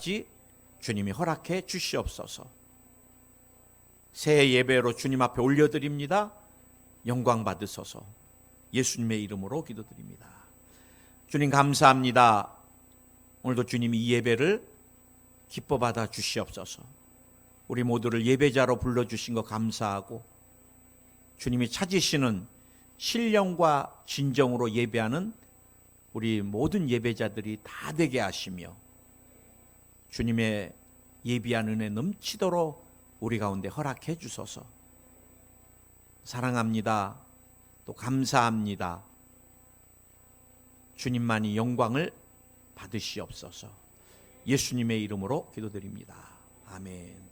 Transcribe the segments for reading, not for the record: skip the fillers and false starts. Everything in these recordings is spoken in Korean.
기도하지 주님이 허락해 주시옵소서. 새해 예배로 주님 앞에 올려드립니다. 영광 받으소서. 예수님의 이름으로 기도드립니다. 주님 감사합니다. 오늘도 주님이 이 예배를 기뻐 받아 주시옵소서. 우리 모두를 예배자로 불러주신 것 감사하고 주님이 찾으시는 신령과 진정으로 예배하는 우리 모든 예배자들이 다 되게 하시며 주님의 예비한 은혜 넘치도록 우리 가운데 허락해 주소서. 사랑합니다. 또 감사합니다. 주님만이 영광을 받으시옵소서. 예수님의 이름으로 기도드립니다. 아멘.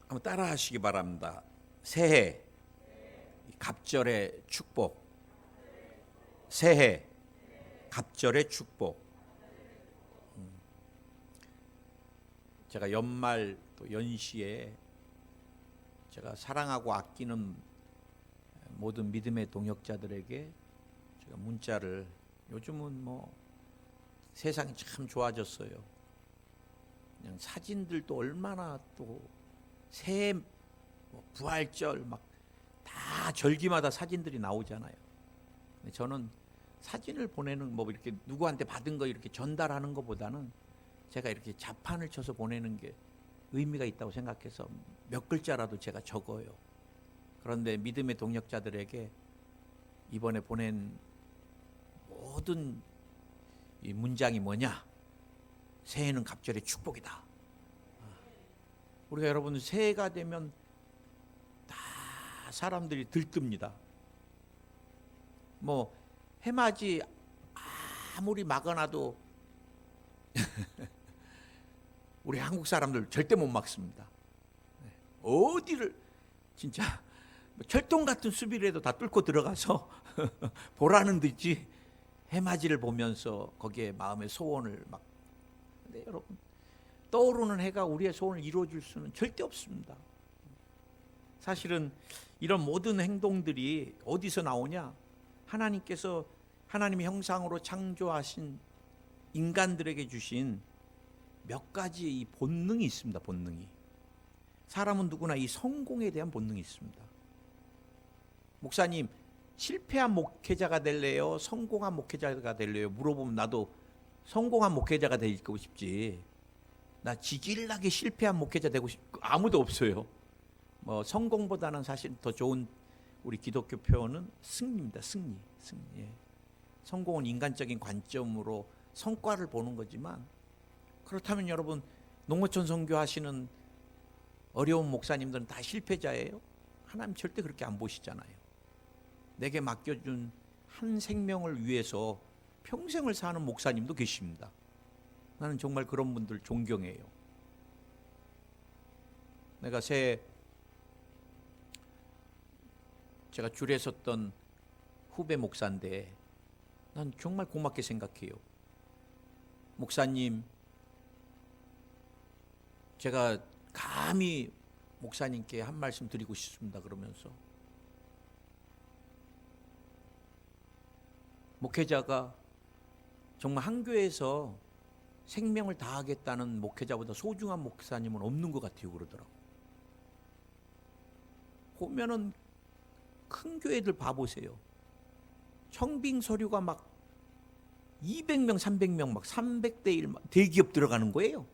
한번 따라 하시기 바랍니다. 새해 갑절의 축복. 새해 갑절의 축복. 제가 연말 또 연시에 제가 사랑하고 아끼는 모든 믿음의 동역자들에게 제가 문자를, 요즘은 뭐 세상이 참 좋아졌어요. 그냥 사진들도 얼마나 또 새해 부활절 막 다 절기마다 사진들이 나오잖아요. 저는 사진을 보내는 뭐 이렇게 누구한테 받은 거 이렇게 전달하는 것보다는 제가 이렇게 자판을 쳐서 보내는 게 의미가 있다고 생각해서 몇 글자라도 제가 적어요. 그런데 믿음의 동역자들에게 이번에 보낸 모든 이 문장이 뭐냐? 새해는 갑절의 축복이다. 우리가 여러분 새해가 되면 다 사람들이 들뜹니다. 뭐 해맞이 아무리 막아놔도 우리 한국 사람들 절대 못 막습니다. 어디를 진짜 철동 같은 수비라도 다 뚫고 들어가서 보라는 듯이 해맞이를 보면서 거기에 마음의 소원을 막. 근데 여러분, 떠오르는 해가 우리의 소원을 이루어줄 수는 절대 없습니다. 사실은 이런 모든 행동들이 어디서 나오냐? 하나님께서 하나님의 형상으로 창조하신 인간들에게 주신 몇 가지 이 본능이 있습니다. 본능이. 사람은 누구나 이 성공에 대한 본능이 있습니다. 목사님, 실패한 목회자가 될래요? 성공한 목회자가 될래요? 물어보면 나도 성공한 목회자가 되고 싶지. 나 지질나게 실패한 목회자 되고 아무도 없어요. 뭐 성공보다는 사실 더 좋은 우리 기독교 표현은 승리입니다. 승리. 예. 성공은 인간적인 관점으로 성과를 보는 거지만, 그렇다면 여러분, 농어촌 선교하시는 어려운 목사님들은 다 실패자예요? 하나님 절대 그렇게 안 보시잖아요. 내게 맡겨준 한 생명을 위해서 평생을 사는 목사님도 계십니다. 나는 정말 그런 분들 존경해요. 내가 제가 줄에 섰던 후배 목사인데 난 정말 고맙게 생각해요. 목사님, 제가 감히 목사님께 한 말씀 드리고 싶습니다. 그러면서 목회자가 정말 한 교회에서 생명을 다하겠다는 목회자보다 소중한 목사님은 없는 것 같아요. 그러더라고. 보면은 큰 교회들 봐보세요. 청빙 서류가 막 200명, 300명, 막 300대 1 대기업 들어가는 거예요.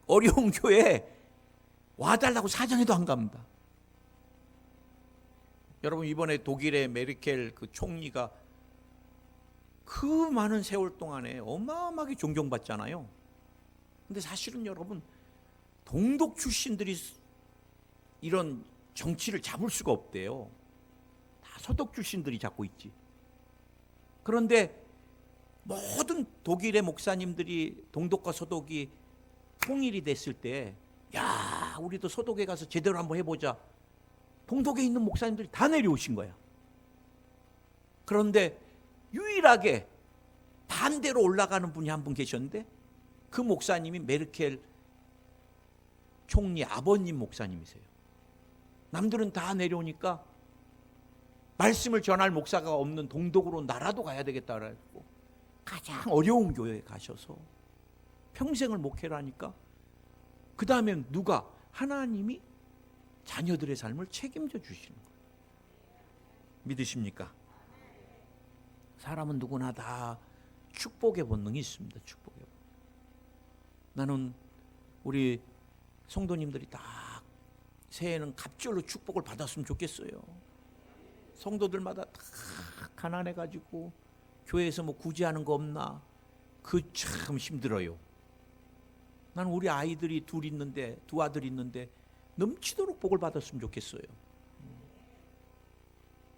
어려운 교회 와달라고 사정해도 안 갑니다. 여러분, 이번에 독일의 메르켈 그 총리가 그 많은 세월 동안에 어마어마하게 존경받잖아요. 근데 사실은 여러분, 동독 출신들이 이런 정치를 잡을 수가 없대요. 다 서독 출신들이 잡고 있지. 그런데 모든 독일의 목사님들이 동독과 서독이 통일이 됐을 때, 야, 우리도 서독에 가서 제대로 한번 해보자. 동독에 있는 목사님들이 다 내려오신 거야. 그런데 유일하게 반대로 올라가는 분이 한 분 계셨는데, 그 목사님이 메르켈 총리 아버님 목사님이세요. 남들은 다 내려오니까 말씀을 전할 목사가 없는 동독으로 나라도 가야 되겠다 그랬고, 가장 어려운 교회에 가셔서 평생을 목회를 하니까 그 다음에 누가? 하나님이 자녀들의 삶을 책임져 주시는 거예요. 믿으십니까? 사람은 누구나 다 축복의 본능이 있습니다. 축복의 본능. 나는 우리 성도님들이 다 새해에는 갑절로 축복을 받았으면 좋겠어요. 성도들마다 다 가난해가지고 교회에서 뭐 구제하는 거 없나? 그 참 힘들어요. 나는 우리 아이들이 두 아들 있는데 넘치도록 복을 받았으면 좋겠어요.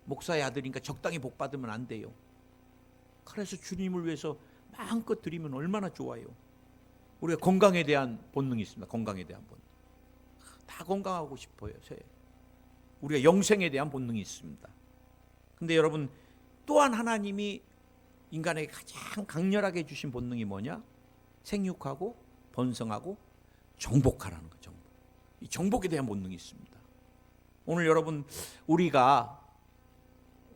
목사의 아들이니까 적당히 복 받으면 안 돼요. 그래서 주님을 위해서 마음껏 드리면 얼마나 좋아요. 우리가 건강에 대한 본능이 있습니다. 건강에 대한 본능. 다 건강하고 싶어요. 우리가 영생에 대한 본능이 있습니다. 근데 여러분, 또한 하나님이 인간에게 가장 강렬하게 주신 본능이 뭐냐? 생육하고 번성하고 정복하라는 거죠. 정복. 이 정복에 대한 본능이 있습니다. 오늘 여러분,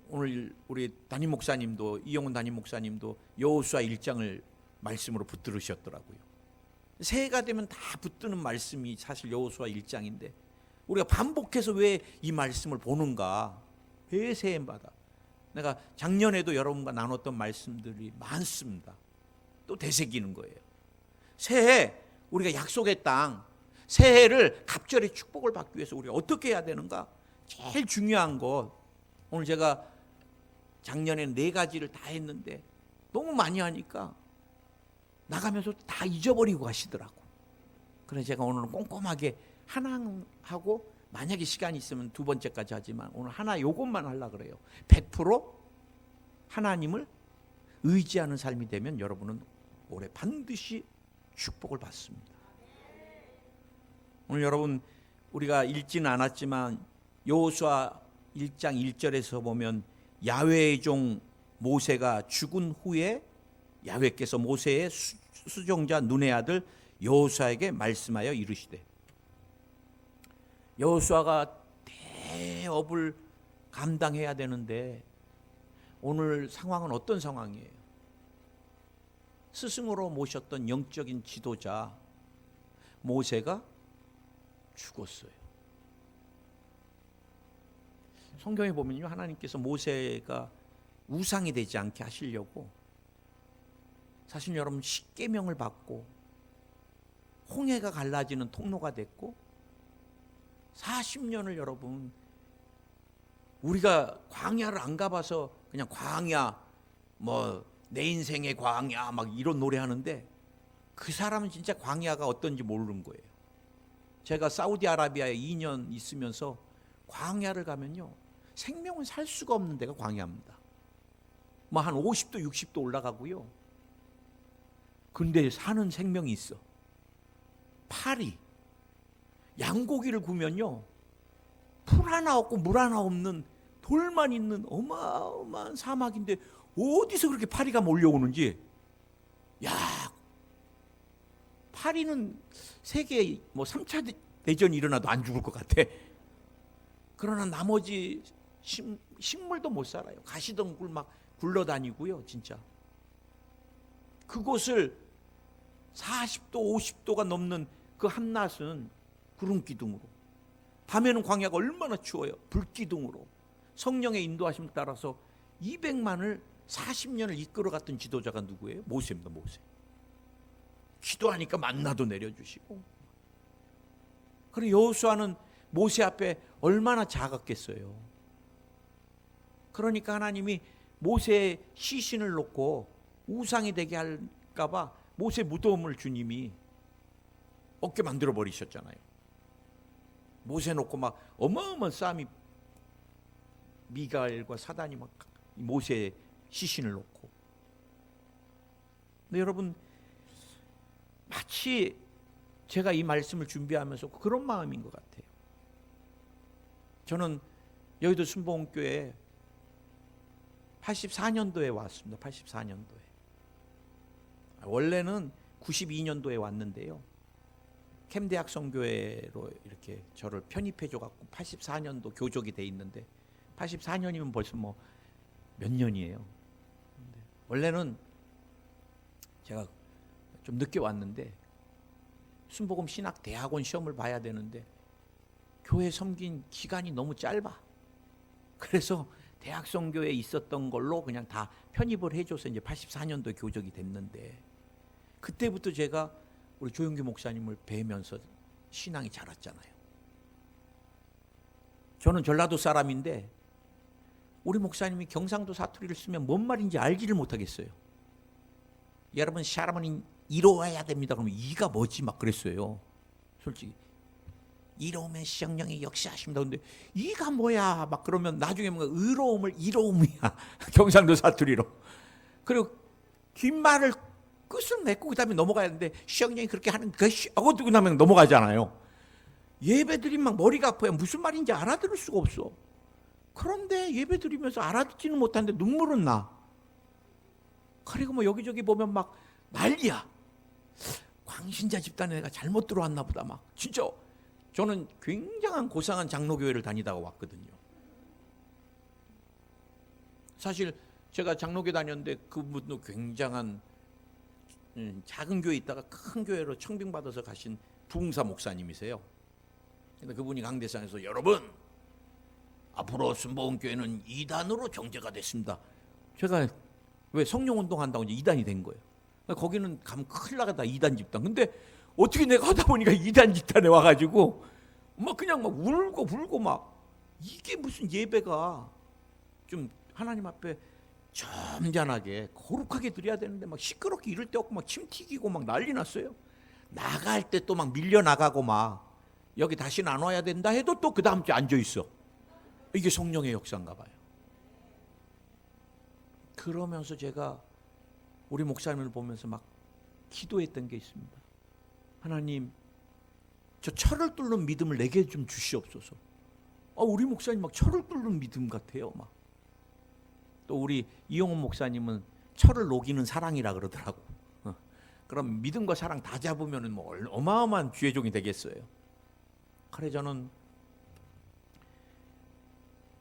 오늘 우리 담임 목사님도, 이영훈 담임 목사님도 여호수아 1장을 말씀으로 붙들으셨더라고요. 새해가 되면 다 붙드는 말씀이 사실 여호수아 1장인데 우리가 반복해서 왜 이 말씀을 보는가? 왜 새해마다? 내가 작년에도 여러분과 나눴던 말씀들이 많습니다. 또 되새기는 거예요. 새해 우리가 약속의 땅, 새해를 갑절의 축복을 받기 위해서 우리가 어떻게 해야 되는가? 제일 중요한 것, 오늘 제가 작년에 4가지를 다 했는데 너무 많이 하니까 나가면서 다 잊어버리고 가시더라고. 그래서 제가 오늘은 꼼꼼하게 하나 하고, 만약에 시간이 있으면 2번째까지 하지만 오늘 하나 요것만 하려고 그래요. 100% 하나님을 의지하는 삶이 되면 여러분은 올해 반드시 축복을 받습니다. 오늘 여러분, 우리가 읽지는 않았지만 여호수아 1장 1절에서 보면 야훼의 종 모세가 죽은 후에 야훼께서 모세의 수종자 눈의 아들 여호수아에게 말씀하여 이르시되, 여호수아가 대업을 감당해야 되는데 오늘 상황은 어떤 상황이에요? 스승으로 모셨던 영적인 지도자 모세가 죽었어요. 성경에 보면요, 하나님께서 모세가 우상이 되지 않게 하시려고 사실 여러분 십계명을 받고 홍해가 갈라지는 통로가 됐고 40년을 여러분 우리가 광야를 안 가봐서 그냥 광야 뭐 내 인생의 광야 막 이런 노래 하는데 그 사람은 진짜 광야가 어떤지 모르는 거예요. 제가 사우디아라비아에 2년 있으면서 광야를 가면요, 생명은 살 수가 없는 데가 광야입니다. 뭐 한 50도 60도 올라가고요. 근데 사는 생명이 있어. 파리. 양고기를 구면요, 풀 하나 없고 물 하나 없는 돌만 있는 어마어마한 사막인데 어디서 그렇게 파리가 몰려오는지. 야, 파리는 세계 뭐 3차 대전이 일어나도 안 죽을 것 같아. 그러나 나머지 식물도 못 살아요. 가시덩굴 막 굴러다니고요, 진짜. 그곳을 40도 50도가 넘는 그 한낮은 구름 기둥으로, 밤에는 광야가 얼마나 추워요. 불 기둥으로 성령의 인도하심을 따라서 200만을 40년을 이끌어갔던 지도자가 누구예요? 모세입니다. 모세. 기도하니까 만나도 내려주시고. 그리고 여호수아는 모세 앞에 얼마나 작았겠어요. 그러니까 하나님이 모세의 시신을 놓고 우상이 되게 할까봐 모세 무덤을 주님이 없게 만들어 버리셨잖아요. 모세 놓고 막 어마어마한 싸움이, 미가엘과 사단이 막 모세의 시신을 놓고. 근데 여러분, 마치 제가 이 말씀을 준비하면서 그런 마음인 것 같아요. 저는 여의도 순복음교회 84년도에 왔습니다. 84년도에. 원래는 92년도에 왔는데요, 캠대학 성교회로 이렇게 저를 편입해 줘 갖고 84년도 교족이 돼 있는데 84년이면 벌써 뭐 몇 년이에요. 원래는 제가 좀 늦게 왔는데 순복음 신학 대학원 시험을 봐야 되는데 교회 섬긴 기간이 너무 짧아. 그래서 대학 선교에 있었던 걸로 그냥 다 편입을 해줘서 이제 84년도에 교적이 됐는데, 그때부터 제가 우리 조영규 목사님을 뵈면서 신앙이 자랐잖아요. 저는 전라도 사람인데 우리 목사님이 경상도 사투리를 쓰면 뭔 말인지 알지를 못하겠어요. 여러분 샤라머니 이로와야 됩니다. 그러면 이가 뭐지 막 그랬어요. 솔직히 이로우면 성령이 역사하십니다. 근데 이가 뭐야 막 그러면 나중에 뭔가 의로움을 이로움이야 경상도 사투리로. 그리고 긴 말을 끝을 맺고 그 다음에 넘어가야 하는데 성령이 그렇게 하는 것이 하고 두고 나면 넘어가잖아요. 예배드리면 막 머리가 아파요. 무슨 말인지 알아들을 수가 없어. 그런데 예배드리면서 알아듣지는 못하는데 눈물은 나. 그리고 뭐 여기저기 보면 막 난리야. 광신자 집단에 내가 잘못 들어왔나 보다 막. 진짜 저는 굉장한 고상한 장로교회를 다니다가 왔거든요. 사실 제가 장로교 다녔는데 그분도 굉장한 작은 교회에 있다가 큰 교회로 청빙받아서 가신 부흥사 목사님이세요. 근데 그분이 강대상에서 여러분 앞으로 순복음교회는 2단으로 정제가 됐습니다. 제가 왜 성령운동 한다고 이제 2단이 된 거예요. 거기는 가면 큰일 나가다 2단 집단. 근데 어떻게 내가 하다 보니까 2단 집단에 와가지고 막 그냥 막 울고 불고 막 이게 무슨 예배가 좀 하나님 앞에 점잖하게 거룩하게 드려야 되는데 막 시끄럽게 이럴 데 없고 막 침 튀기고 막 난리 났어요. 나갈 때 또 막 밀려 나가고 막 여기 다시는 안 와야 된다 해도 또 그 다음 주에 앉아 있어. 이게 성령의 역사인가 봐요. 그러면서 제가 우리 목사님을 보면서 막 기도했던 게 있습니다. 하나님, 저 철을 뚫는 믿음을 내게 좀 주시옵소서. 우리 목사님 막 철을 뚫는 믿음 같아요. 막. 또 우리 이용훈 목사님은 철을 녹이는 사랑이라 그러더라고. 그럼 믿음과 사랑 다 잡으면 뭐 어마어마한 주의종이 되겠어요. 그래 저는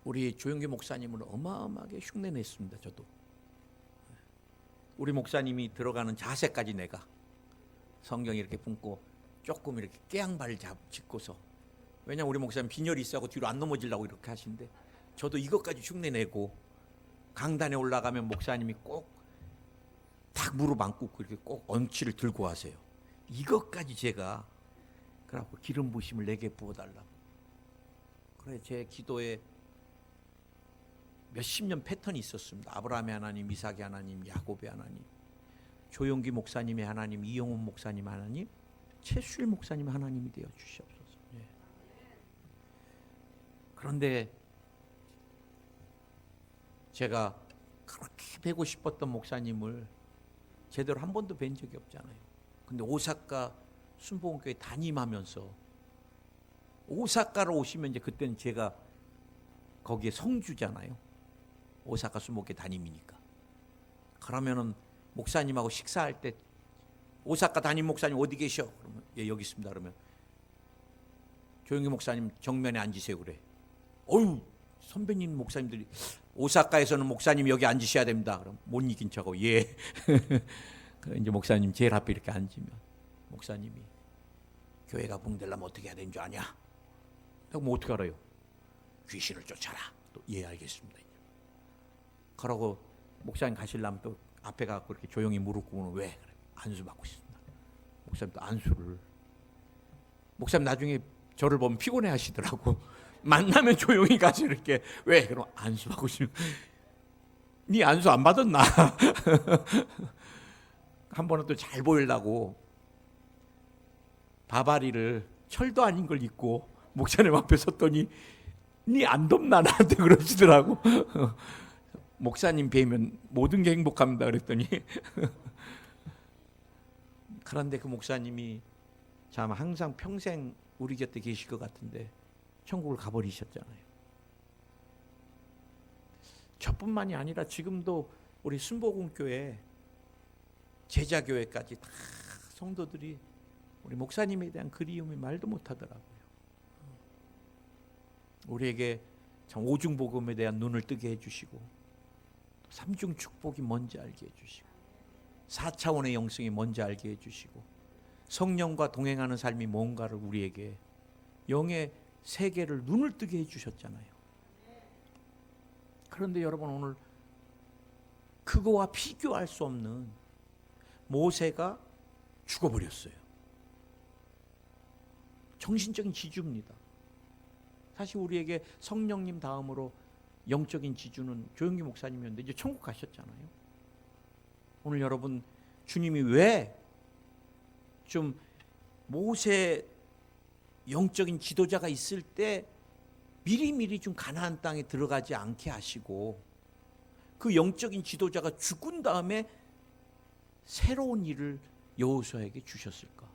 우리 조영규 목사님을 어마어마하게 흉내냈습니다. 저도. 우리 목사님이 들어가는 자세까지 내가 성경 이렇게 품고 조금 이렇게 깨양발을 짚고서, 왜냐면 우리 목사님 빈혈이 있어서 뒤로 안 넘어지려고 이렇게 하시는데 저도 이것까지 흉내내고 강단에 올라가면 목사님이 꼭 탁 무릎 안 꿇고 이렇게 꼭 엉치를 들고 하세요. 이것까지 제가 그래갖고 기름 부심을 내게 부어달라고. 그래 제 기도에 몇십 년 패턴이 있었습니다. 아브라함의 하나님, 이삭의 하나님, 야곱의 하나님, 조용기 목사님의 하나님, 이용훈 목사님 하나님, 최수일 목사님 하나님이 되어 주시옵소서. 예. 그런데 제가 그렇게 뵈고 싶었던 목사님을 제대로 한 번도 뵌 적이 없잖아요. 근데 오사카 순복음교회 담임하면서 오사카로 오시면 이제 그때는 제가 거기에 성주잖아요. 오사카 순복음교회 담임이니까. 그러면은 목사님하고 식사할 때 오사카 담임 목사님 어디 계셔? 그러면 예 여기 있습니다. 그러면 조영기 목사님 정면에 앉으세요 그래. 어유 선배님 목사님들이 오사카에서는 목사님 여기 앉으셔야 됩니다. 그럼 못 이긴 척하고 예. 이제 목사님 제일 앞에 이렇게 앉으면 목사님이 교회가 붕대려면 어떻게 해야 되는 줄 아냐? 내가 뭐 어떻게 알아요? 귀신을 쫓아라. 또 예 알겠습니다. 그러고 목사님 가시려면 또 앞에 가고 이렇게 조용히 무릎 꿇으면 왜? 그래. 안수 받고 싶습니다. 목사님 또 안수를. 목사님 나중에 저를 보면 피곤해 하시더라고. 만나면 조용히 가서 이렇게 왜? 그럼 안수 받고 싶으면 네 안수 안 받았나? 한 번은 또 잘 보이려고 바바리를 철도 아닌 걸 입고 목사님 앞에 섰더니 네 안 덥나 나한테 그러시더라고. 목사님 뵈면 모든 게 행복합니다 그랬더니 그런데 그 목사님이 참 항상 평생 우리 곁에 계실 것 같은데 천국을 가버리셨잖아요. 저뿐만이 아니라 지금도 우리 순복음교회 제자교회까지 다 성도들이 우리 목사님에 대한 그리움이 말도 못하더라고요. 우리에게 참 오중복음에 대한 눈을 뜨게 해주시고 삼중 축복이 뭔지 알게 해주시고 4차원의 영성이 뭔지 알게 해주시고 성령과 동행하는 삶이 뭔가를 우리에게 영의 세계를 눈을 뜨게 해주셨잖아요. 그런데 여러분, 오늘 그거와 비교할 수 없는 모세가 죽어버렸어요. 정신적인 지주입니다. 사실 우리에게 성령님 다음으로 영적인 지주는 조영기 목사님이었는데 이제 천국 가셨잖아요. 오늘 여러분, 주님이 왜 좀 모세 영적인 지도자가 있을 때 미리미리 좀 가나안 땅에 들어가지 않게 하시고 그 영적인 지도자가 죽은 다음에 새로운 일을 여호수아에게 주셨을까?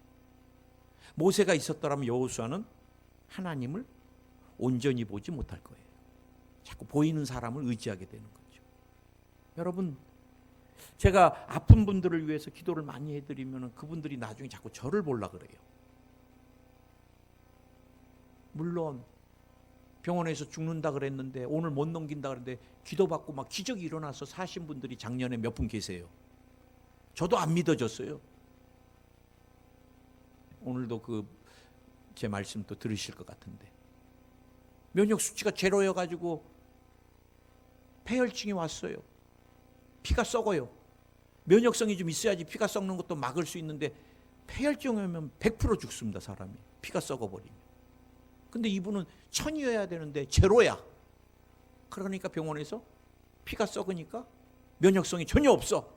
모세가 있었더라면 여호수아는 하나님을 온전히 보지 못할 거예요. 자꾸 보이는 사람을 의지하게 되는 거죠. 여러분, 제가 아픈 분들을 위해서 기도를 많이 해드리면 그분들이 나중에 자꾸 저를 보려고 그래요. 물론 병원에서 죽는다 그랬는데 오늘 못 넘긴다 그랬는데 기도받고 막 기적이 일어나서 사신 분들이 작년에 몇 분 계세요. 저도 안 믿어졌어요. 오늘도 제 말씀 또 들으실 것 같은데 면역 수치가 제로여가지고 폐혈증이 왔어요. 피가 썩어요. 면역성이 좀 있어야지 피가 썩는 것도 막을 수 있는데 폐혈증 오면 100% 죽습니다. 사람이 피가 썩어버리면. 근데 이분은 1000이어야 되는데 제로야. 그러니까 병원에서 피가 썩으니까 면역성이 전혀 없어.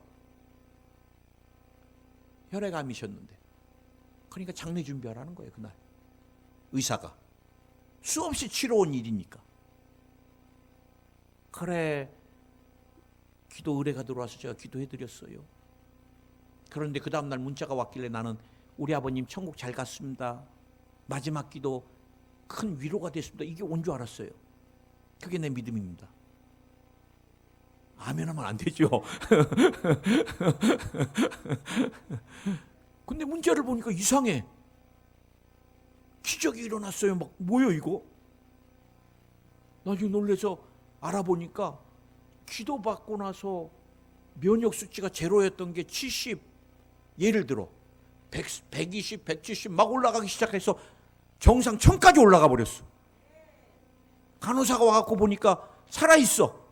혈액암이셨는데. 그러니까 장례 준비하라는 거예요. 그날 의사가 수없이 치러온 일이니까. 그래, 기도 의뢰가 들어와서 제가 기도해드렸어요. 그런데 그 다음날 문자가 왔길래 나는 우리 아버님 천국 잘 갔습니다. 마지막 기도 큰 위로가 됐습니다. 이게 온 줄 알았어요. 그게 내 믿음입니다. 아멘 하면 안 되죠. 근데 문자를 보니까 이상해. 기적이 일어났어요. 막 뭐예요 이거? 나중에 놀라서 알아보니까 기도받고 나서 면역 수치가 제로였던 게 70, 예를 들어 100, 120, 170 막 올라가기 시작해서 정상 1000까지 올라가 버렸어. 간호사가 와갖고 보니까 살아있어.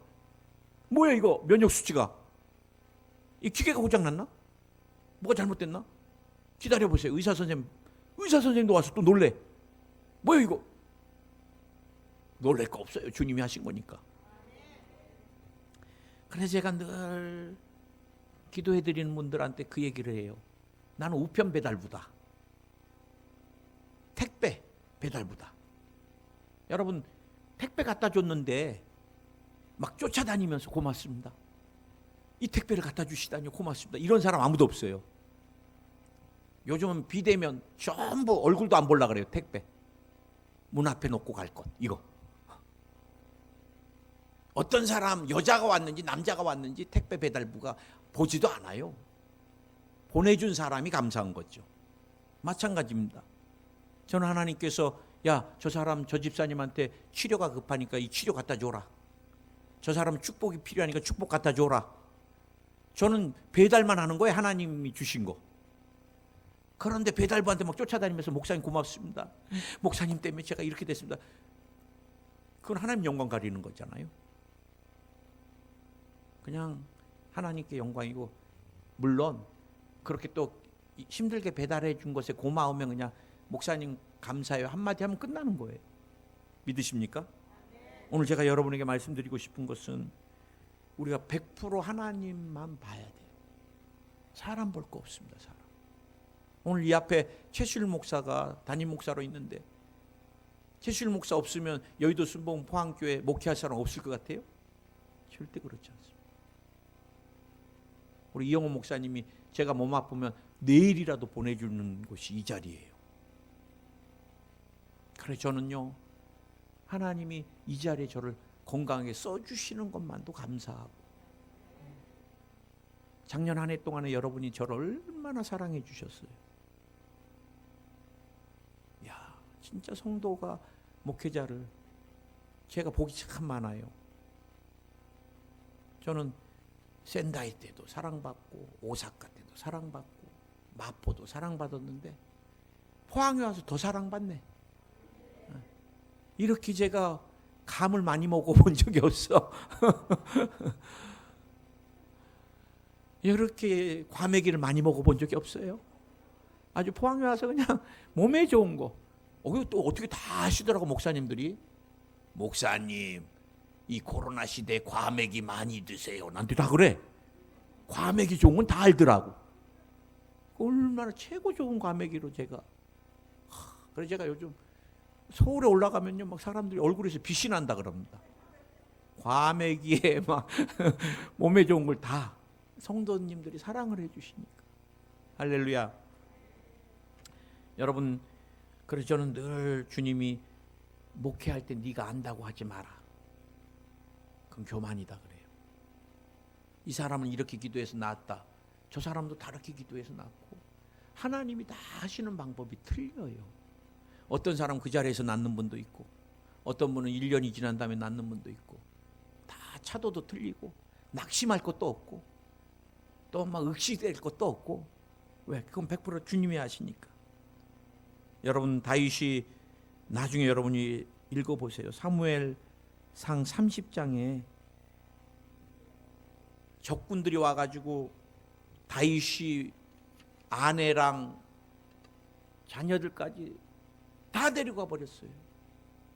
뭐야 이거? 면역 수치가. 이 기계가 고장났나? 뭐가 잘못됐나? 기다려보세요. 의사 선생님도 와서 또 놀래. 뭐야 이거? 놀랄 거 없어요. 주님이 하신 거니까. 그래서 제가 늘 기도해드리는 분들한테 그 얘기를 해요. 나는 우편 배달부다. 택배 배달부다. 여러분, 택배 갖다 줬는데 막 쫓아다니면서 고맙습니다. 이 택배를 갖다 주시다니 고맙습니다. 이런 사람 아무도 없어요. 요즘은 비대면 전부 얼굴도 안 보려고 그래요. 택배 문 앞에 놓고 갈 것 이거. 어떤 사람, 여자가 왔는지 남자가 왔는지 택배 배달부가 보지도 않아요. 보내준 사람이 감사한 거죠. 마찬가지입니다. 저는 하나님께서 야, 저 사람, 저 집사님한테 치료가 급하니까 이 치료 갖다 줘라. 저 사람 축복이 필요하니까 축복 갖다 줘라. 저는 배달만 하는 거예요. 하나님이 주신 거. 그런데 배달부한테 막 쫓아다니면서 목사님 고맙습니다. 목사님 때문에 제가 이렇게 됐습니다. 그건 하나님 영광 가리는 거잖아요. 그냥 하나님께 영광이고, 물론 그렇게 또 힘들게 배달해 준 것에 고마우면 그냥 목사님 감사해요 한마디 하면 끝나는 거예요. 믿으십니까? 오늘 제가 여러분에게 말씀드리고 싶은 것은 우리가 100% 하나님만 봐야 돼요. 사람 볼 거 없습니다. 사람. 오늘 이 앞에 최실 목사가 담임 목사로 있는데 최실 목사 없으면 여의도 순봉 포항교회 목회할 사람 없을 것 같아요? 절대 그렇지 않습니다. 우리 이영호 목사님이 제가 몸 아프면 내일이라도 보내주는 곳이 이 자리예요. 그래 저는요, 하나님이 이 자리에 저를 건강하게 써주시는 것만도 감사하고, 작년 한 해 동안에 여러분이 저를 얼마나 사랑해 주셨어요. 야, 진짜 성도가 목회자를, 제가 복이 참 많아요. 저는 센다이 때도 사랑받고 오사카 때도 사랑받고 마포도 사랑받았는데 포항에 와서 더 사랑받네. 이렇게 제가 감을 많이 먹어본 적이 없어. 이렇게 과메기를 많이 먹어본 적이 없어요. 아주 포항에 와서 그냥 몸에 좋은 거. 또 어떻게 다 하시더라고 목사님들이. 목사님, 이 코로나 시대에 과메기 많이 드세요. 나한테 다 그래. 과메기 좋은 건 다 알더라고. 얼마나 최고 좋은 과메기로 제가. 그래서 제가 요즘 서울에 올라가면요, 막 사람들이 얼굴에서 빛이 난다 그럽니다. 과메기에 막 몸에 좋은 걸 다 성도님들이 사랑을 해주시니까. 할렐루야. 여러분, 그래서 저는 늘 주님이 목회할 때 네가 안다고 하지 마라. 그건 교만이다 그래요. 이 사람은 이렇게 기도해서 나았다. 저 사람도 다르게 기도해서 나았고. 하나님이 다 하시는 방법이 틀려요. 어떤 사람 그 자리에서 낫는 분도 있고, 어떤 분은 1년이 지난 다음에 낫는 분도 있고, 다 차도도 틀리고, 낙심할 것도 없고, 또 막 의식될 것도 없고. 왜? 그건 100% 주님이 하시니까. 여러분, 다윗이 나중에 여러분이 읽어보세요. 사무엘상 30장에 적군들이 와가지고 다윗이 아내랑 자녀들까지 다 데리고 버렸어요.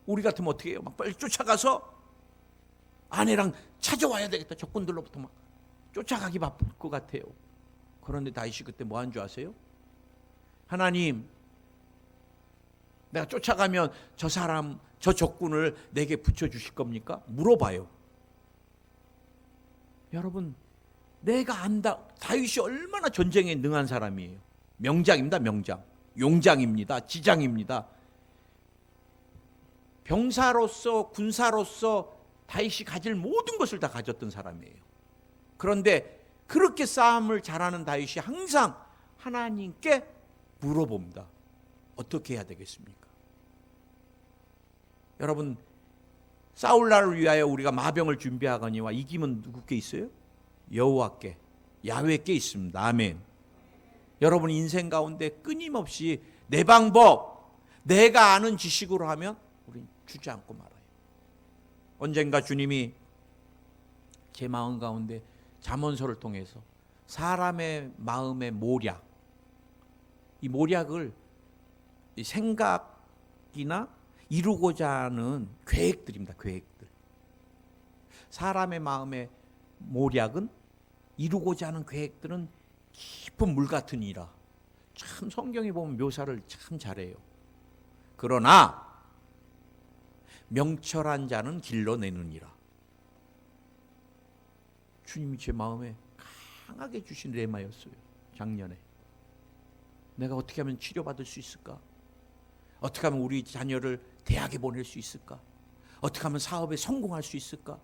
우리 같으면 어떻게 해요? 막 빨리 쫓아가서 아내랑 찾아와야 되겠다. 적군들로부터 막 쫓아가기 바쁠 것 같아요. 그런데 다윗이 그때 뭐 한 줄 아세요? 하나님, 내가 쫓아가면 저 사람, 저 적군을 내게 붙여주실 겁니까? 물어봐요. 여러분, 내가 안다. 다윗이 얼마나 전쟁에 능한 사람이에요. 명장입니다. 명장. 용장입니다. 지장입니다. 병사로서, 군사로서 다윗이 가질 모든 것을 다 가졌던 사람이에요. 그런데 그렇게 싸움을 잘하는 다윗이 항상 하나님께 물어봅니다. 어떻게 해야 되겠습니까? 여러분, 싸울 날을 위하여 우리가 마병을 준비하거니와 이김은 누구께 있어요? 여호와께, 야훼께 있습니다. 아멘. 여러분 인생 가운데 끊임없이 내 방법, 내가 아는 지식으로 하면 우린 주저앉고 말아요. 언젠가 주님이 제 마음 가운데 잠언서를 통해서 사람의 마음의 모략, 이 모략을 생각이나 이루고자 하는 계획들입니다. 계획들. 사람의 마음의 모략은, 이루고자 하는 계획들은 깊은 물 같은 이라. 참 성경에 보면 묘사를 참 잘해요. 그러나 명철한 자는 길러내느니라. 주님이 제 마음에 강하게 주신 레마였어요. 작년에. 내가 어떻게 하면 치료받을 수 있을까? 어떻게 하면 우리 자녀를 대학에 보낼 수 있을까? 어떻게 하면 사업에 성공할 수 있을까?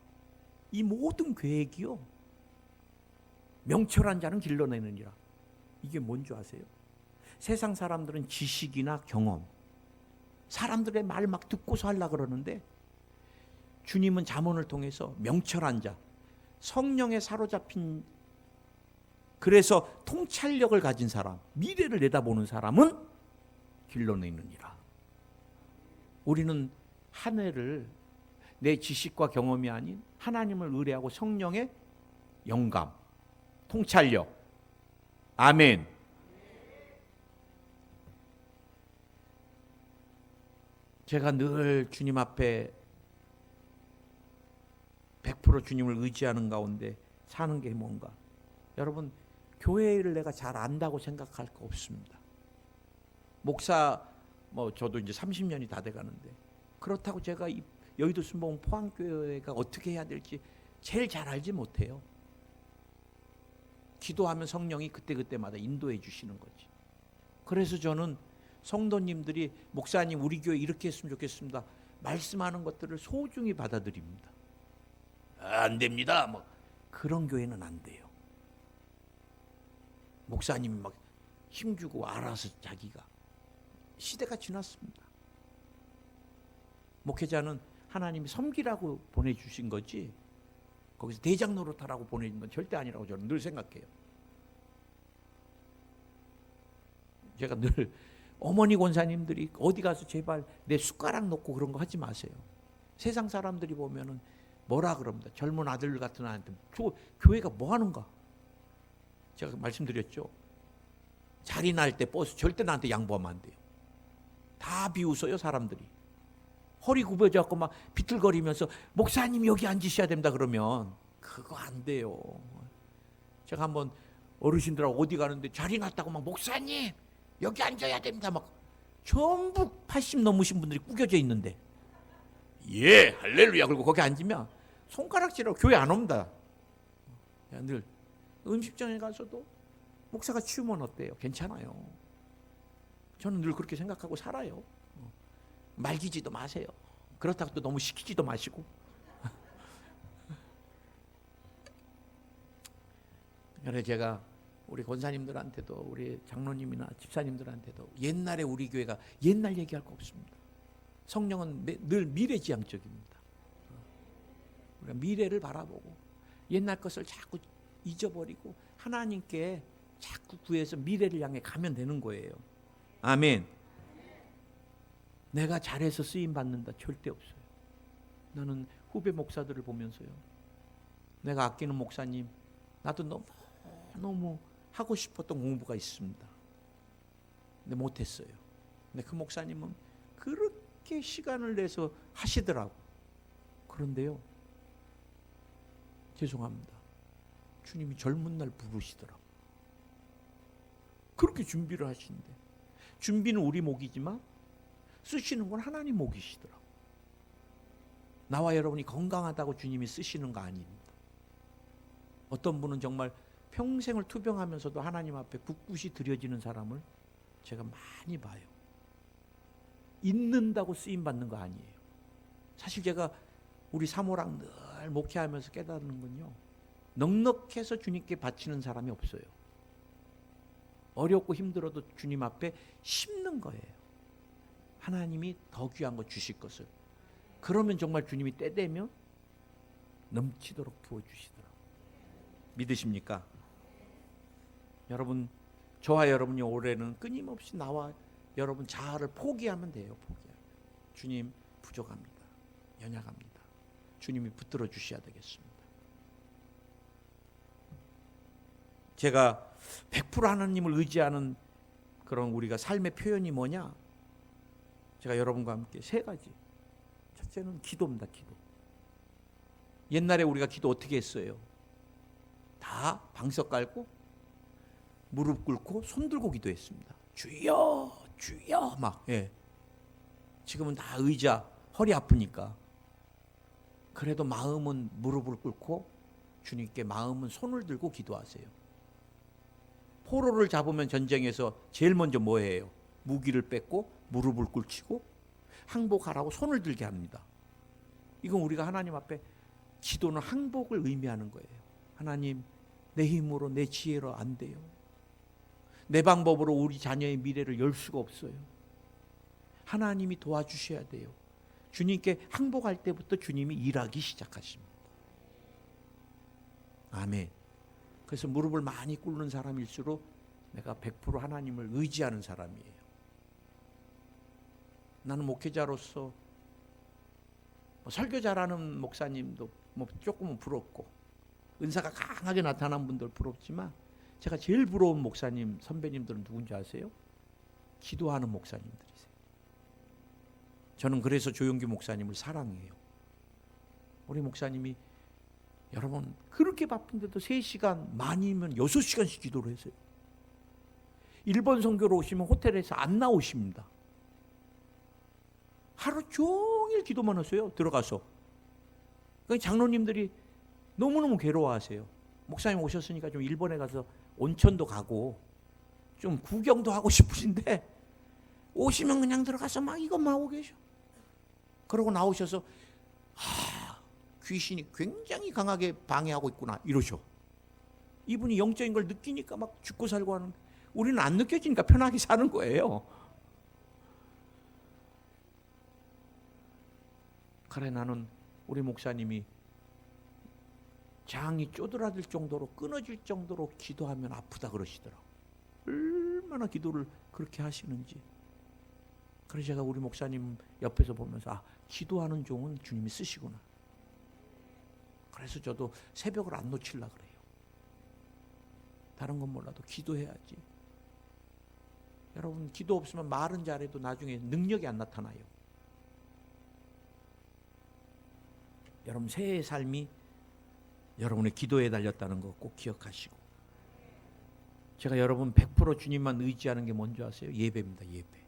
이 모든 계획이요, 명철한 자는 길러내느니라. 이게 뭔지 아세요? 세상 사람들은 지식이나 경험, 사람들의 말 막 듣고서 하려고 그러는데, 주님은 잠언을 통해서 명철한 자, 성령에 사로잡힌, 그래서 통찰력을 가진 사람, 미래를 내다보는 사람은 길러내느니라. 우리는 한 해를 내 지식과 경험이 아닌 하나님을 의뢰하고 성령의 영감, 통찰력. 아멘. 제가 늘 주님 앞에 100% 주님을 의지하는 가운데 사는 게 뭔가? 여러분, 교회를 내가 잘 안다고 생각할 거 없습니다. 목사, 저도 이제 30년이 다 돼가는데, 그렇다고 제가 여의도 순복음 포항교회가 어떻게 해야 될지 제일 잘 알지 못해요. 기도하면 성령이 그때그때마다 인도해 주시는 거지. 그래서 저는 성도님들이 목사님 우리 교회 이렇게 했으면 좋겠습니다, 말씀하는 것들을 소중히 받아들입니다. 안 됩니다. 그런 교회는 안 돼요. 목사님이 막 힘주고 알아서 자기가. 시대가 지났습니다. 목회자는 하나님이 섬기라고 보내주신 거지, 거기서 대장 노릇하라고 보내는 건 절대 아니라고 저는 늘 생각해요. 제가 늘 어머니 권사님들이 어디 가서 제발 내 숟가락 놓고 그런 거 하지 마세요. 세상 사람들이 보면은 뭐라 그럽니다. 젊은 아들 같은 아한테 교회가 뭐 하는가? 제가 말씀드렸죠. 자리 날 때 버스 절대 나한테 양보하면 안 돼요. 다 비웃어요 사람들이. 허리 굽어져갖고 막 비틀거리면서 목사님 여기 앉으셔야 됩니다 그러면 그거 안 돼요. 제가 한번 어르신들하고 어디 가는데 자리 났다고 막 목사님 여기 앉아야 됩니다 막 전부 80 넘으신 분들이 구겨져 있는데 예 할렐루야 그리고 거기 앉으면 손가락질하고 교회 안 옵니다. 늘 음식점에 가서도 목사가 치우면 어때요? 괜찮아요. 저는 늘 그렇게 생각하고 살아요. 말기지도 마세요. 그렇다고 또 너무 시키지도 마시고. 그래서 제가 우리 권사님들한테도 우리 장로님이나 집사님들한테도 옛날에 우리 교회가 옛날 얘기할 거 없습니다. 성령은 늘 미래지향적입니다. 우리가 미래를 바라보고 옛날 것을 자꾸 잊어버리고 하나님께 자꾸 구해서 미래를 향해 가면 되는 거예요. 아멘. 내가 잘해서 쓰임 받는다 절대 없어요. 나는 후배 목사들을 보면서요. 내가 아끼는 목사님 나도 너무 하고 싶었던 공부가 있습니다. 근데 못했어요. 근데 그 목사님은 그렇게 시간을 내서 하시더라고. 그런데요. 죄송합니다. 주님이 젊은 날 부르시더라고. 그렇게 준비를 하시는데 준비는 우리 목이지만 쓰시는 건 하나님 목이시더라고. 나와 여러분이 건강하다고 주님이 쓰시는 거 아닙니다. 어떤 분은 정말 평생을 투병하면서도 하나님 앞에 굳굳이 드려지는 사람을 제가 많이 봐요. 있는다고 쓰임받는 거 아니에요. 사실 제가 우리 사모랑 늘 목회하면서 깨닫는 건요. 넉넉해서 주님께 바치는 사람이 없어요. 어렵고 힘들어도 주님 앞에 심는 거예요. 하나님이 더 귀한 거 주실 것을. 그러면 정말 주님이 때 되면 넘치도록 부어주시더라고요. 믿으십니까? 여러분, 저와 여러분이 올해는 끊임없이 나와 여러분 자아를 포기하면 돼요. 포기하면. 주님 부족합니다. 연약합니다. 주님이 붙들어 주셔야 되겠습니다. 제가 100% 하나님을 의지하는 그런 우리가 삶의 표현이 뭐냐? 제가 여러분과 함께 세 가지. 첫째는 기도입니다. 기도. 옛날에 우리가 기도 어떻게 했어요? 다 방석 깔고 무릎 꿇고 손 들고 기도했습니다. 주여 주여 막. 예. 지금은 다 의자 허리 아프니까. 그래도 마음은 무릎을 꿇고 주님께 마음은 손을 들고 기도하세요. 포로를 잡으면 전쟁에서 제일 먼저 뭐 해요? 무기를 뺏고 무릎을 꿇치고 항복하라고 손을 들게 합니다. 이건 우리가 하나님 앞에 기도는 항복을 의미하는 거예요. 하나님, 내 힘으로 내 지혜로 안 돼요. 내 방법으로 우리 자녀의 미래를 열 수가 없어요. 하나님이 도와주셔야 돼요. 주님께 항복할 때부터 주님이 일하기 시작하십니다. 아멘. 그래서 무릎을 많이 꿇는 사람일수록 내가 100% 하나님을 의지하는 사람이에요. 나는 목회자로서 설교 잘하는 목사님도 조금은 부럽고 은사가 강하게 나타난 분들 부럽지만 제가 제일 부러운 목사님 선배님들은 누군지 아세요? 기도하는 목사님들이세요. 저는 그래서 조용기 목사님을 사랑해요. 우리 목사님이 여러분 그렇게 바쁜데도 3시간 많이면 6시간씩 기도를 했어요. 일본 선교로 오시면 호텔에서 안 나오십니다. 하루 종일 기도만 하세요. 들어가서. 그러니까 장로님들이 너무너무 괴로워하세요. 목사님 오셨으니까 좀 일본에 가서 온천도 가고 좀 구경도 하고 싶으신데 오시면 그냥 들어가서 막 이것만 하고 계셔. 그러고 나오셔서 귀신이 굉장히 강하게 방해하고 있구나 이러셔. 이분이 영적인 걸 느끼니까 막 죽고 살고 하는. 우리는 안 느껴지니까 편하게 사는 거예요. 그래 나는 우리 목사님이 장이 쪼드라들 정도로 끊어질 정도로 기도하면 아프다 그러시더라고. 얼마나 기도를 그렇게 하시는지. 그래서 제가 우리 목사님 옆에서 보면서 기도하는 종은 주님이 쓰시구나. 그래서 저도 새벽을 안 놓치려고 그래요. 다른 건 몰라도 기도해야지. 여러분, 기도 없으면 말은 잘해도 나중에 능력이 안 나타나요. 여러분, 새해의 삶이 여러분의 기도에 달렸다는 거 꼭 기억하시고. 제가 여러분 100% 주님만 의지하는 게 뭔지 아세요? 예배입니다. 예배.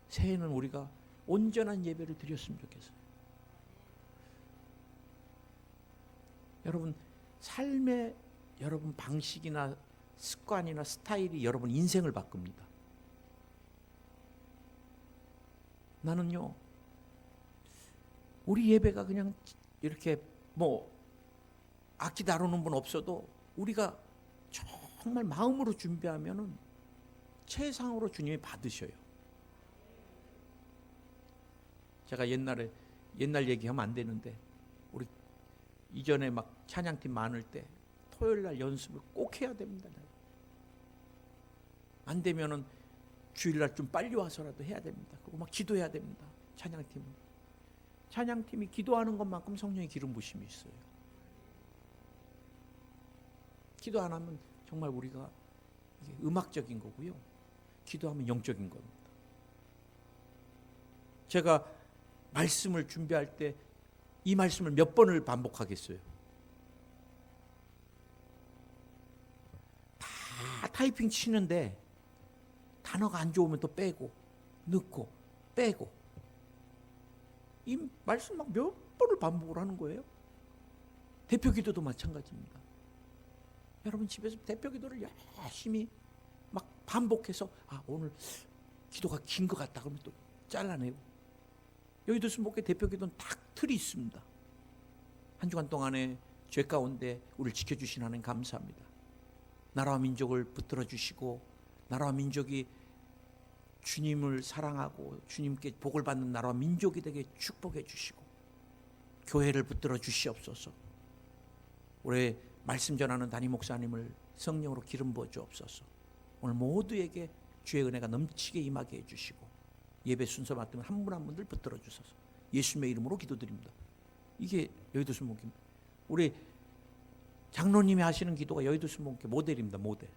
새해는 우리가 온전한 예배를 드렸으면 좋겠어요. 여러분, 삶의 여러분 방식이나 습관이나 스타일이 여러분 인생을 바꿉니다. 나는요, 우리 예배가 그냥 이렇게 악기 다루는 분 없어도 우리가 정말 마음으로 준비하면은 최상으로 주님이 받으셔요. 제가 옛날 얘기하면 안 되는데, 우리 이전에 막 찬양팀 많을 때 토요일 날 연습을 꼭 해야 됩니다. 안 되면은 주일날 좀 빨리 와서라도 해야 됩니다. 그리고 막 기도해야 됩니다. 찬양팀이 기도하는 것만큼 성령의 기름 부심이 있어요. 기도 안 하면 정말 우리가 이게 음악적인 거고요. 기도하면 영적인 겁니다. 제가 말씀을 준비할 때 이 말씀을 몇 번을 반복하겠어요. 다 타이핑 치는데 단어가 안 좋으면 또 빼고 넣고 빼고, 이 말씀 막 몇 번을 반복을 하는 거예요. 대표 기도도 마찬가지입니다. 여러분 집에서 대표 기도를 열심히 막 반복해서 오늘 기도가 긴 것 같다 그러면 또 잘라내고. 여의도 순복음교회 대표 기도는 딱 틀이 있습니다. 한 주간 동안에 죄 가운데 우리를 지켜주신 하나님 감사합니다. 나라와 민족을 붙들어 주시고, 나라와 민족이 주님을 사랑하고 주님께 복을 받는 나라와 민족이 되게 축복해 주시고, 교회를 붙들어 주시옵소서. 우리 말씀 전하는 담임 목사님을 성령으로 기름 부어 주옵소서. 오늘 모두에게 주의 은혜가 넘치게 임하게 해주시고, 예배 순서 맡으면 한 분 한 분들 붙들어 주소서. 예수님의 이름으로 기도드립니다. 이게 여의도 순복음 우리 장로님이 하시는 기도가 여의도 순복음 모델입니다. 모델.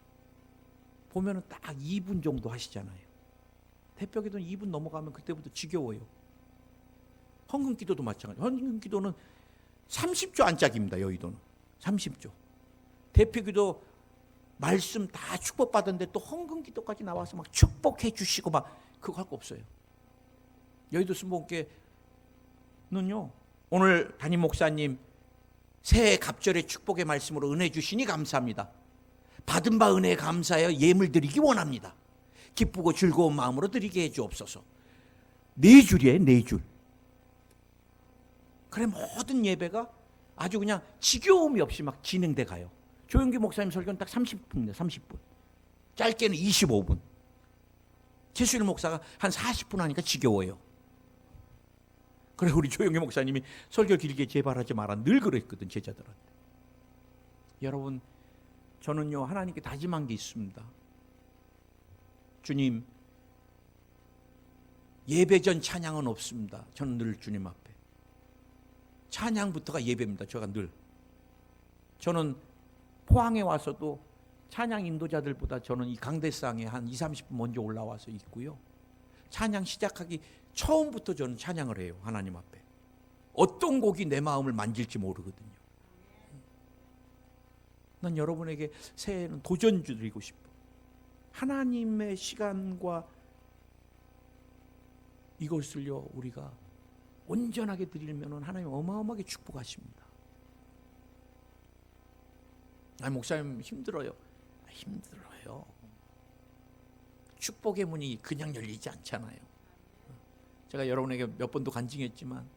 보면은 딱 2분 정도 하시잖아요. 대표 기도는 2분 넘어가면 그때부터 지겨워요. 헌금 기도도 마찬가지. 헌금 기도는 30조 안짝입니다. 여의도는 30조. 대표 기도 말씀 다 축복받았는데 또 헌금 기도까지 나와서 막 축복해 주시고 막 그거 할 거 없어요. 여의도 순복음교회는요, 오늘 담임 목사님 새해 갑절의 축복의 말씀으로 은혜 주시니 감사합니다. 받은 바 은혜에 감사하여 예물 드리기 원합니다. 기쁘고 즐거운 마음으로 드리게 해주옵소서. 4줄이에요. 4줄. 그래 모든 예배가 아주 그냥 지겨움이 없이 막 진행돼 가요. 조영기 목사님 설교는 딱 30분입니다. 30분. 짧게는 25분. 최수일 목사가 한 40분 하니까 지겨워요. 그래 우리 조영기 목사님이 설교 길게 제발하지 마라 늘 그랬거든, 제자들한테. 여러분, 저는요 하나님께 다짐한 게 있습니다. 주님, 예배 전 찬양은 없습니다. 저는 늘 주님 앞에. 찬양부터가 예배입니다. 저는 포항에 와서도 찬양 인도자들보다 저는 이 강대상에 한 20-30분 먼저 올라와서 있고요. 찬양 시작하기 처음부터 저는 찬양을 해요. 하나님 앞에. 어떤 곡이 내 마음을 만질지 모르거든요. 난 여러분에게 새해에는 도전 드리고 싶어. 하나님의 시간과 이것을요 우리가 온전하게 드리면 하나님 어마어마하게 축복하십니다. 목사님 힘들어요. 힘들어요. 축복의 문이 그냥 열리지 않잖아요. 제가 여러분에게 몇 번도 간증했지만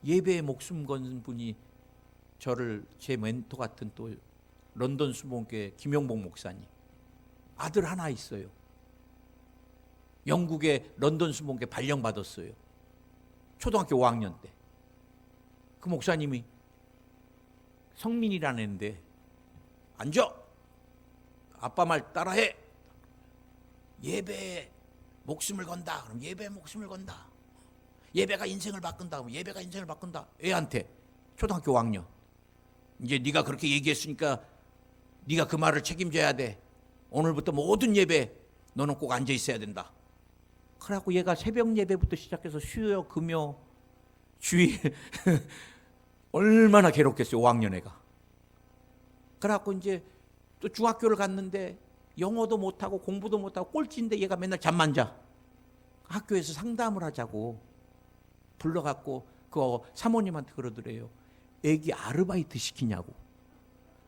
예배에 목숨 건 분이 저를 제 멘토 같은 또 런던 수봉교회 김용복 목사님 아들 하나 있어요. 영국의 런던 수봉교회 발령받았어요. 초등학교 5학년 때. 그 목사님이 성민이라는 애인데 앉아. 아빠 말 따라해. 예배에 목숨을 건다. 그럼 예배에 목숨을 건다. 예배가 인생을 바꾼다. 그럼 예배가 인생을 바꾼다. 애한테 초등학교 5학년. 이제 네가 그렇게 얘기했으니까 네가 그 말을 책임져야 돼. 오늘부터 모든 예배 너는 꼭 앉아 있어야 된다. 그래갖고 얘가 새벽 예배부터 시작해서 수요 금요 주일 얼마나 괴롭겠어요. 5학년 애가. 그래갖고 이제 또 중학교를 갔는데 영어도 못하고 공부도 못하고 꼴찌인데 얘가 맨날 잠만 자. 학교에서 상담을 하자고 불러갖고 그 사모님한테 그러더래요. 애기 아르바이트 시키냐고.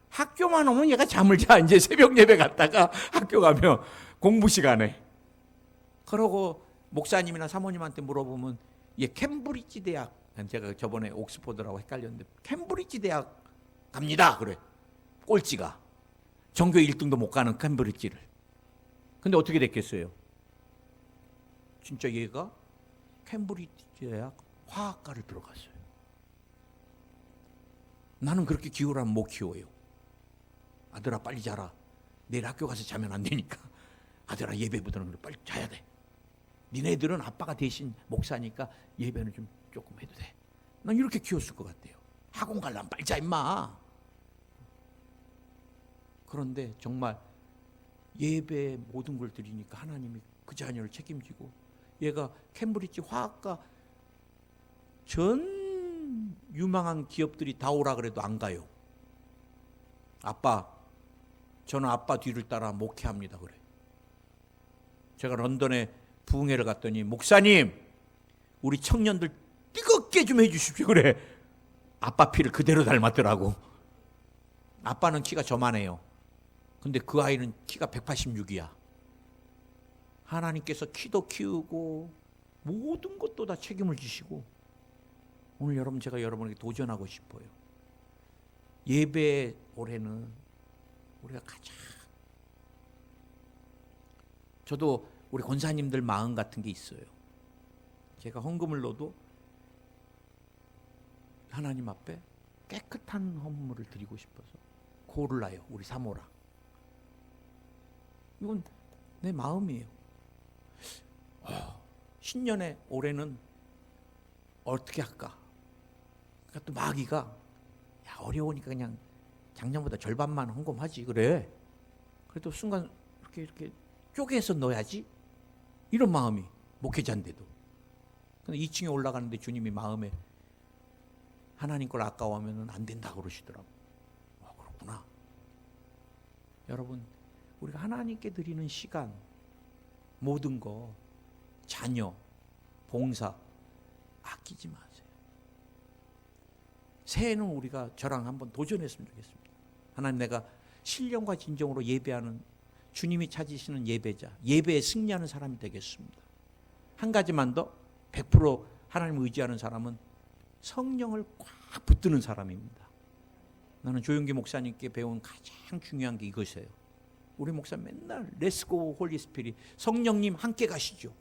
학교만 오면 얘가 잠을 자. 이제 새벽 예배 갔다가 학교 가면 공부 시간에. 그러고 목사님이나 사모님한테 물어보면 얘 캠브리지 대학, 제가 저번에 옥스포드라고 헷갈렸는데 캠브리지 대학 갑니다. 그래. 꼴찌가. 전교 1등도 못 가는 캠브리지를. 근데 어떻게 됐겠어요? 진짜 얘가 캠브리지 대학 화학과를 들어갔어요. 나는 그렇게 기우라면 못 키워요. 아들아 빨리 자라. 내일 학교 가서 자면 안 되니까. 아들아 예배보다는 빨리 자야 돼. 니네들은 아빠가 대신 목사니까 예배는 좀 조금 해도 돼. 난 이렇게 키웠을 것 같아요. 학원 가려면 빨리 자 임마. 그런데 정말 예배에 모든 걸 드리니까 하나님이 그 자녀를 책임지고 얘가 캠브리지 화학과 전 유망한 기업들이 다 오라 그래도 안 가요. 아빠, 저는 아빠 뒤를 따라 목회합니다. 그래. 제가 런던에 부흥회를 갔더니 목사님, 우리 청년들 뜨겁게 좀 해주십시오. 그래. 아빠 피를 그대로 닮았더라고. 아빠는 키가 저만해요. 근데 그 아이는 키가 186이야. 하나님께서 키도 키우고 모든 것도 다 책임을 지시고 오늘 여러분 제가 여러분에게 도전하고 싶어요. 예배 올해는 우리가 가장 저도 우리 권사님들 마음 같은 게 있어요. 제가 헌금을 넣어도 하나님 앞에 깨끗한 헌물을 드리고 싶어서 고를라요. 우리 사모랑. 이건 내 마음이에요. 신년에 올해는 어떻게 할까? 그러니까 또 마귀가 야 어려우니까 그냥 작년보다 절반만 헌금하지 그래. 그래도 순간 이렇게 쪼개서 넣어야지. 이런 마음이 목회자인데도. 근데 2층에 올라가는데 주님이 마음에 하나님 걸 아까워하면 안 된다 그러시더라고. 그렇구나. 여러분 우리가 하나님께 드리는 시간 모든 거 자녀 봉사 아끼지 마세요. 새해는 우리가 저랑 한번 도전했으면 좋겠습니다. 하나님 내가 신령과 진정으로 예배하는 주님이 찾으시는 예배자, 예배에 승리하는 사람이 되겠습니다. 한 가지만 더 100% 하나님을 의지하는 사람은 성령을 꽉 붙드는 사람입니다. 나는 조용기 목사님께 배운 가장 중요한 게 이것이에요. 우리 목사 맨날 렛츠고 홀리 스피릿, 성령님 함께 가시죠.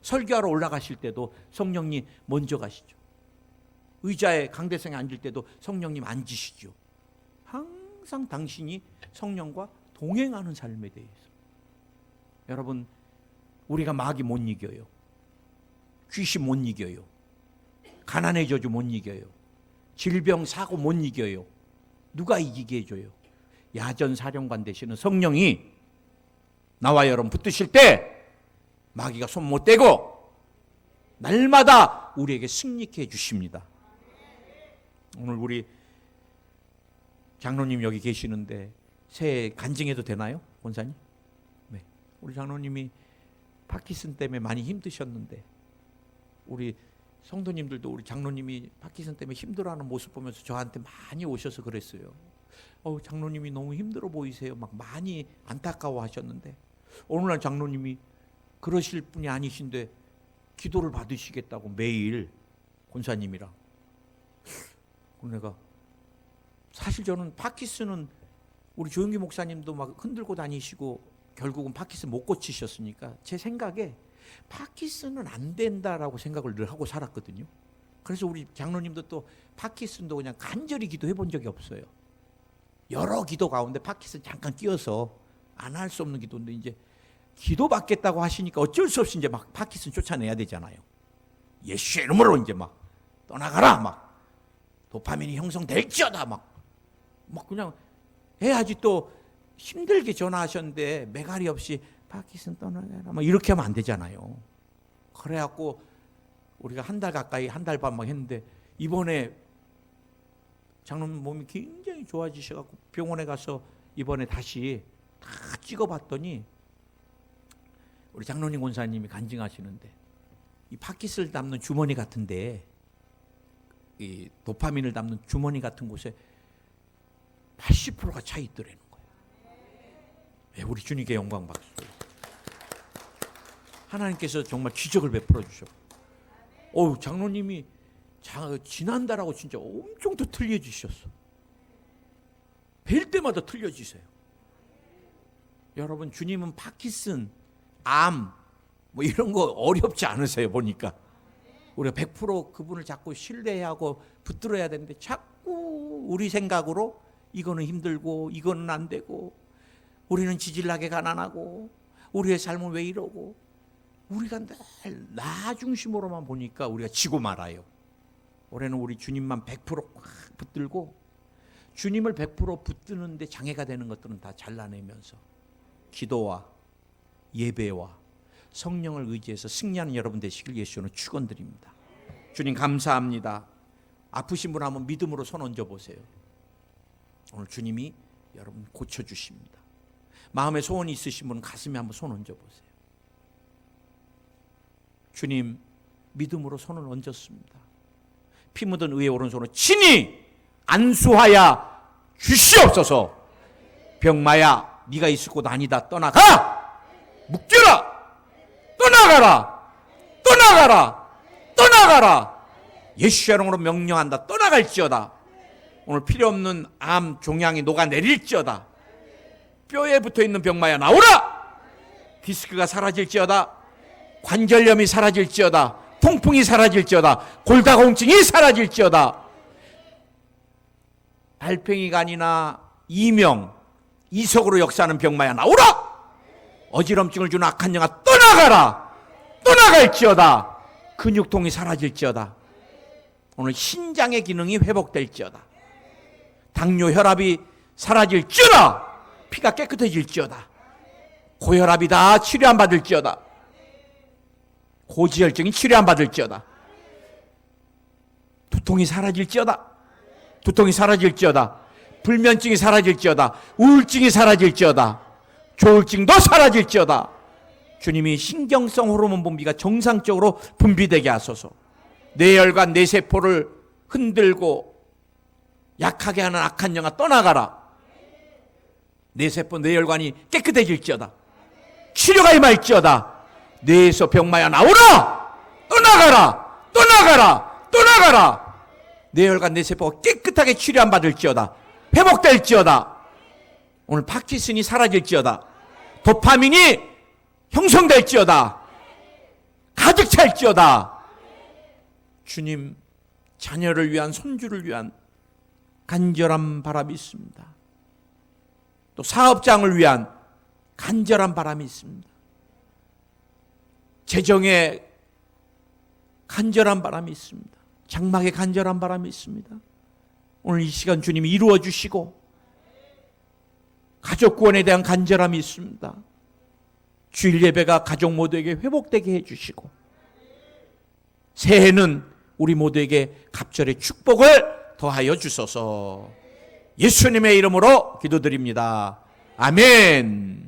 설교하러 올라가실 때도 성령님 먼저 가시죠. 의자에 강대상에 앉을 때도 성령님 앉으시죠. 항상 당신이 성령과 동행하는 삶에 대해서. 여러분 우리가 마귀 못 이겨요. 귀신 못 이겨요. 가난의 저주 못 이겨요. 질병 사고 못 이겨요. 누가 이기게 해줘요? 야전 사령관 되시는 성령이 나와 여러분 붙으실 때 마귀가 손 못 대고 날마다 우리에게 승리케 해주십니다. 오늘 우리 장로님 여기 계시는데 새해 간증해도 되나요? 권사님? 네. 우리 장로님이 파킨슨 때문에 많이 힘드셨는데 우리 성도님들도 우리 장로님이 파킨슨 때문에 힘들어하는 모습 보면서 저한테 많이 오셔서 그랬어요. 장로님이 너무 힘들어 보이세요. 막 많이 안타까워하셨는데 어느 날 장로님이 그러실 분이 아니신데 기도를 받으시겠다고 매일 권사님이랑. 내가 사실 저는 파킨슨은 우리 조용기 목사님도 막 흔들고 다니시고 결국은 파킨슨 못 고치셨으니까 제 생각에 파킨슨은 안 된다라고 생각을 늘 하고 살았거든요. 그래서 우리 장로님도 또 파킨슨도 그냥 간절히 기도해 본 적이 없어요. 여러 기도 가운데 파키슨 잠깐 끼어서 안 할 수 없는 기도인데 이제 기도 받겠다고 하시니까 어쩔 수 없이 이제 막 파키슨 쫓아내야 되잖아요. 예수의 이름으로 이제 막 떠나가라 막 도파민이 형성될지어다 막 그냥 해야지. 또 힘들게 전화하셨는데 매가리 없이 파키슨 떠나가라 막 이렇게 하면 안 되잖아요. 그래갖고 우리가 한 달 가까이 한 달 반 막 했는데 이번에 장로님 몸이 굉장히 좋아지셔갖고 병원에 가서 이번에 다시 다 찍어봤더니 우리 장로님 권사님이 간증하시는데 이 파키스를 담는 주머니 같은데 이 도파민을 담는 주머니 같은 곳에 80%가 차 있더라는 거예요. 네, 우리 주님께 영광 박수. 하나님께서 정말 기적을 베풀어 주셨고 장로님이 지난달하고 진짜 엄청 더 틀려지셨어. 뵐 때마다 틀려지세요. 여러분, 주님은 파키슨, 암 뭐 이런 거 어렵지 않으세요. 보니까 우리가 100% 그분을 자꾸 신뢰하고 붙들어야 되는데 자꾸 우리 생각으로 이거는 힘들고 이거는 안 되고 우리는 지질나게 가난하고 우리의 삶은 왜 이러고 우리가 늘 나 중심으로만 보니까 우리가 지고 말아요. 올해는 우리 주님만 100%꽉 붙들고 주님을 100% 붙드는데 장애가 되는 것들은 다 잘라내면서 기도와 예배와 성령을 의지해서 승리하는 여러분 되시길 예수는 축원드립니다. 주님 감사합니다. 아프신 분 한번 믿음으로 손 얹어 보세요. 오늘 주님이 여러분 고쳐주십니다. 마음에 소원이 있으신 분은 가슴에 한번 손 얹어 보세요. 주님, 믿음으로 손을 얹었습니다. 피 묻은 의의 오른손으로 친히 안수하여 주시옵소서. 병마야, 네가 있을 곳 아니다. 떠나가! 묶여라! 떠나가라! 떠나가라! 떠나가라! 예수의 이름으로 명령한다. 떠나갈지어다. 오늘 필요 없는 암 종양이 녹아내릴지어다. 뼈에 붙어있는 병마야 나오라! 디스크가 사라질지어다. 관절염이 사라질지어다. 통풍이 사라질지어다. 골다공증이 사라질지어다. 달팽이가 아니나 이명, 이석으로 역사하는 병마야 나오라! 어지럼증을 주는 악한 영아 떠나가라! 떠나갈지어다. 근육통이 사라질지어다. 오늘 신장의 기능이 회복될지어다. 당뇨, 혈압이 사라질지어다. 피가 깨끗해질지어다. 고혈압이 다 치료 안 받을지어다. 고지혈증이 치료 안 받을지어다. 두통이 사라질지어다. 두통이 사라질지어다. 불면증이 사라질지어다. 우울증이 사라질지어다. 조울증도 사라질지어다. 주님이 신경성 호르몬 분비가 정상적으로 분비되게 하소서. 뇌혈관, 뇌세포를 흔들고 약하게 하는 악한 영아 떠나가라. 뇌세포, 뇌혈관이 깨끗해질지어다. 치료가 임할지어다. 뇌에서 병마야 나오라! 떠나가라! 떠나가라! 떠나가라! 뇌혈관, 뇌세포가 깨끗하게 치료 안 받을지어다. 회복될지어다. 오늘 파키슨이 사라질지어다. 도파민이 형성될지어다. 가득 찰지어다. 주님, 자녀를 위한, 손주를 위한 간절한 바람이 있습니다. 또 사업장을 위한 간절한 바람이 있습니다. 재정에 간절한 바람이 있습니다. 장막에 간절한 바람이 있습니다. 오늘 이 시간 주님이 이루어 주시고 가족 구원에 대한 간절함이 있습니다. 주일 예배가 가족 모두에게 회복되게 해주시고 새해는 우리 모두에게 갑절의 축복을 더하여 주소서. 예수님의 이름으로 기도드립니다. 아멘.